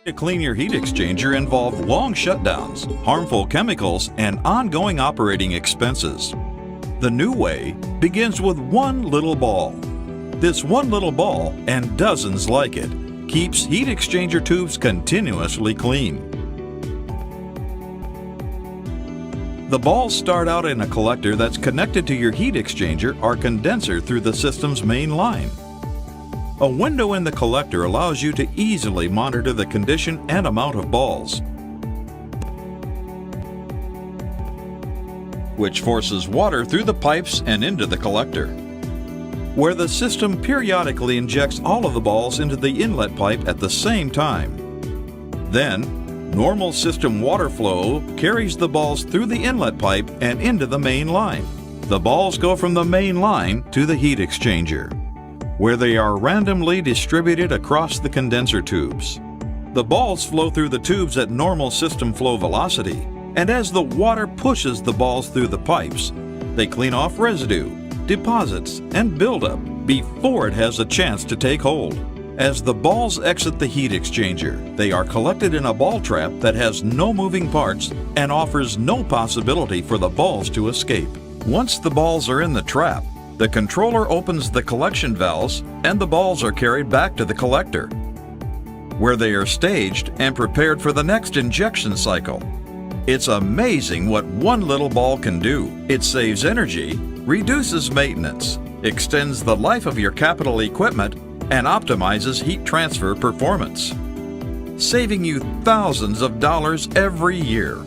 To clean your heat exchanger involve long shutdowns, harmful chemicals, and ongoing operating expenses. The new way begins with one little ball. This one little ball, and dozens like it, keeps heat exchanger tubes continuously clean. The balls start out in a collector that's connected to your heat exchanger or condenser through the system's main line. A window in the collector allows you to easily monitor the condition and amount of balls, which forces water through the pipes and into the collector, where the system periodically injects all of the balls into the inlet pipe at the same time. Then, normal system water flow carries the balls through the inlet pipe and into the main line. The balls go from the main line to the heat exchanger, where they are randomly distributed across the condenser tubes. The balls flow through the tubes at normal system flow velocity, and as the water pushes the balls through the pipes, they clean off residue, deposits, and buildup before it has a chance to take hold. As the balls exit the heat exchanger, they are collected in a ball trap that has no moving parts and offers no possibility for the balls to escape. Once the balls are in the trap, the controller opens the collection valves and the balls are carried back to the collector, where they are staged and prepared for the next injection cycle. It's amazing what one little ball can do. It saves energy, reduces maintenance, extends the life of your capital equipment, and optimizes heat transfer performance, saving you thousands of dollars every year.